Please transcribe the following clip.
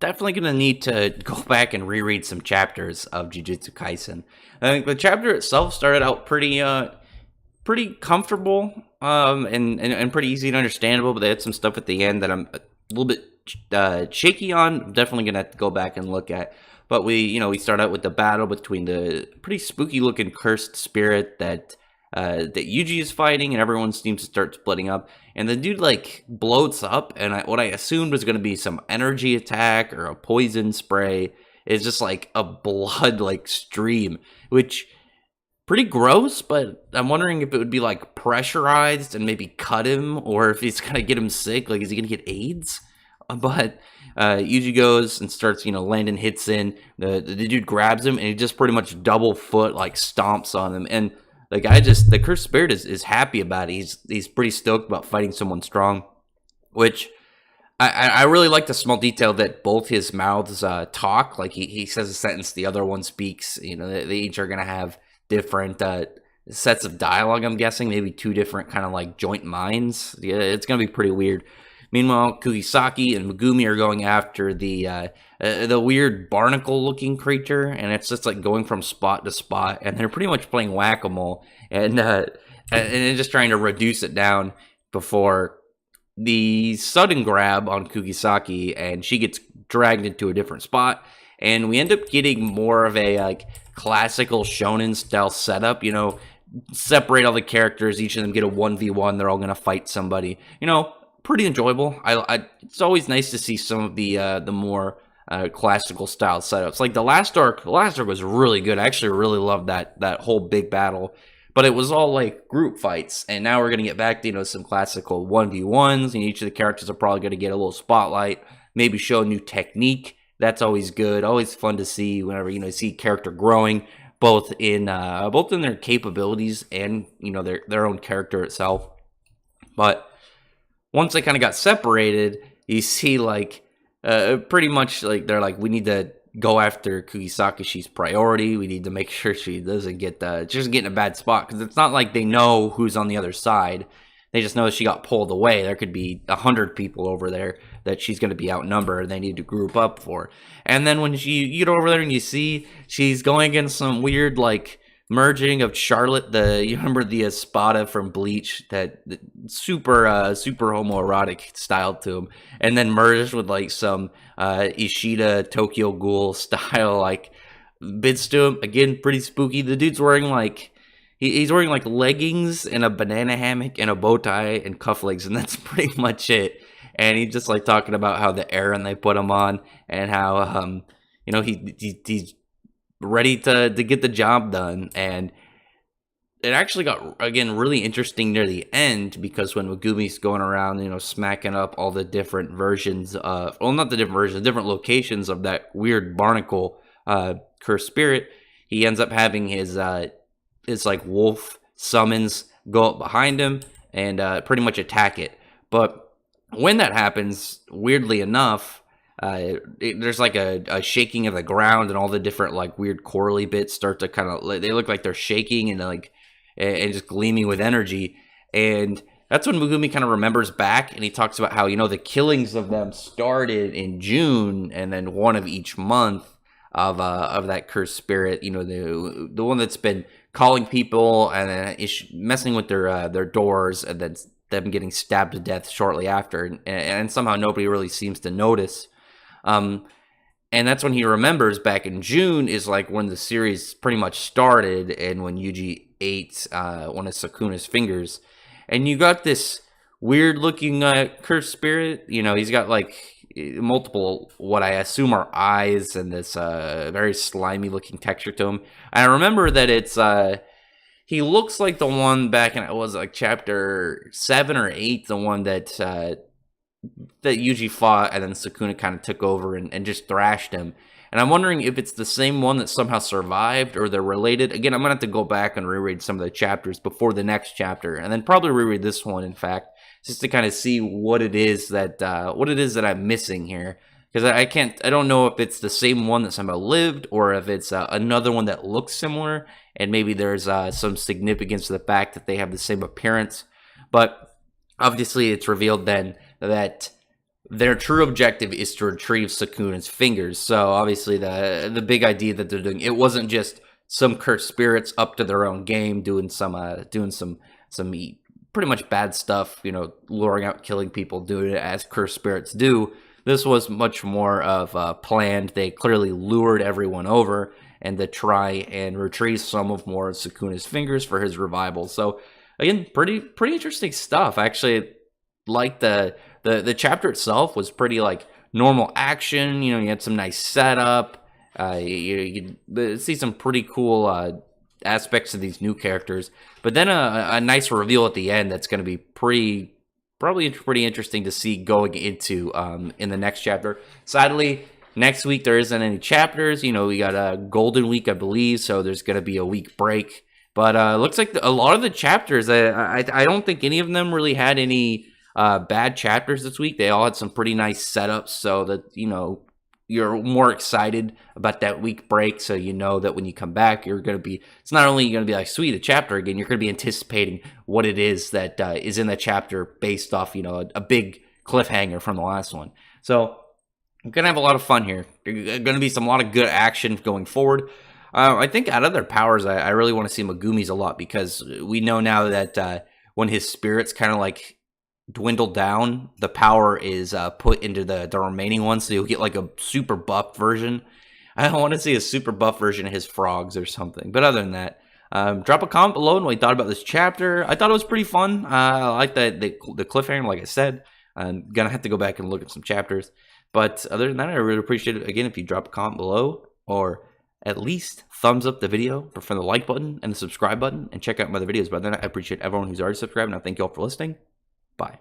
definitely gonna need to go back and reread some chapters of Jujutsu Kaisen. I think the chapter itself started out pretty comfortable, and pretty easy and understandable, but they had some stuff at the end that I'm a little bit shaky on. I'm definitely gonna have to go back and look at. But we start out with the battle between the pretty spooky looking cursed spirit that Yuji is fighting, and everyone seems to start splitting up. And the dude like bloats up, and what I assumed was going to be some energy attack or a poison spray is just like a blood like stream, which pretty gross. But I'm wondering if it would be like pressurized and maybe cut him, or if he's gonna get him sick. Like, is he gonna get AIDS? But Yuji goes and starts, landing hits in. The dude grabs him, and he just pretty much double foot like stomps on him. And the cursed spirit is happy about it. He's pretty stoked about fighting someone strong, which I really like the small detail that both his mouths talk. Like he says a sentence, the other one speaks. They each are gonna have different sets of dialogue. I'm guessing maybe two different kind of like joint minds. Yeah, it's gonna be pretty weird. Meanwhile, Kugisaki and Megumi are going after the weird barnacle-looking creature, and it's just like going from spot to spot, and they're pretty much playing whack-a-mole, and just trying to reduce it down before the sudden grab on Kugisaki, and she gets dragged into a different spot, and we end up getting more of a like classical shonen style setup. Separate all the characters, each of them get a 1v1, they're all gonna fight somebody. Pretty enjoyable. It's always nice to see some of the more classical style setups. Like the last arc was really good. I actually really loved that whole big battle, but it was all like group fights. And now we're gonna get back to some classical 1v1s, and each of the characters are probably gonna get a little spotlight, maybe show a new technique. That's always good. Always fun to see whenever see character growing, both in their capabilities and their own character itself. But once they kind of got separated, you see like pretty much like they're like, we need to go after Kugisaki. She's priority. We need to make sure she doesn't get just get in a bad spot, because it's not like they know who's on the other side. They just know she got pulled away. There could be 100 people over there that she's going to be outnumbered, and they need to group up for. And then when you get over there and you see she's going against some weird like merging of Charlotte, you remember the Espada from Bleach, that super homoerotic style to him, and then merged with like some Ishida Tokyo Ghoul style like bits to him. Again, pretty spooky. The dude's wearing like he's wearing like leggings and a banana hammock and a bow tie and cufflinks, and that's pretty much it. And he's just like talking about how the errand they put him on, and how he's ready to get the job done. And it actually got, again, really interesting near the end, because when Megumi's going around, smacking up all the different versions of, well, not the different versions, different locations of that weird barnacle cursed spirit, he ends up having his like wolf summons go up behind him and pretty much attack it. But when that happens, weirdly enough, there's like a shaking of the ground, and all the different like weird corally bits start to kind of, they look like they're shaking and just gleaming with energy. And that's when Megumi kind of remembers back, and he talks about how the killings of them started in June, and then one of each month of that cursed spirit, the one that's been calling people and then messing with their doors, and then them getting stabbed to death shortly after, and somehow nobody really seems to notice. And that's when he remembers back in June is like when the series pretty much started, and when Yuji ate one of Sukuna's fingers. And you got this weird looking cursed spirit. He's got like multiple, what I assume are eyes, and this very slimy looking texture to him. And I remember that it's he looks like the one back in, it was like chapter 7 or 8, the one that Yuji fought, and then Sukuna kind of took over and just thrashed him. And I'm wondering if it's the same one that somehow survived, or they're related. Again, I'm going to have to go back and reread some of the chapters before the next chapter, and then probably reread this one, in fact, just to kind of see what it is that I'm missing here. Because I don't know if it's the same one that somehow lived, or if it's another one that looks similar, and maybe there's some significance to the fact that they have the same appearance. But obviously it's revealed then that their true objective is to retrieve Sukuna's fingers. So obviously the big idea that they're doing, it wasn't just some cursed spirits up to their own game doing some pretty much bad stuff, luring out, killing people, doing it as cursed spirits do. This was much more of planned. They clearly lured everyone over and to try and retrieve some of more of Sukuna's fingers for his revival. So again, pretty interesting stuff. Actually, like the chapter itself was pretty like normal action. You had some nice setup. You could see some pretty cool aspects of these new characters, but then a nice reveal at the end that's going to be probably pretty interesting to see going into in the next chapter. Sadly, next week there isn't any chapters. We got a Golden Week, I believe, so there's going to be a week break. But looks like a lot of the chapters, I don't think any of them really had any bad chapters this week. They all had some pretty nice setups, so that you're more excited about that week break. So that when you come back, it's not only going to be like, sweet, a chapter again, you're going to be anticipating what it is that is in the chapter based off a big cliffhanger from the last one. So I'm going to have a lot of fun here. There's going to be a lot of good action going forward. I think out of their powers, I really want to see Megumi's a lot, because we know now that when his spirits kind of like dwindle down, the power is put into the remaining ones, so you'll get like a super buff version. I want to see a super buff version of his frogs or something. But other than that, drop a comment below on what you thought about this chapter. I thought it was pretty fun. I like the cliffhanger, like I said. I'm gonna have to go back and look at some chapters. But other than that, I really appreciate it again if you drop a comment below, or at least thumbs up the video from the like button and the subscribe button, and check out my other videos. But then I appreciate everyone who's already subscribed, and I thank you all for listening. Bye.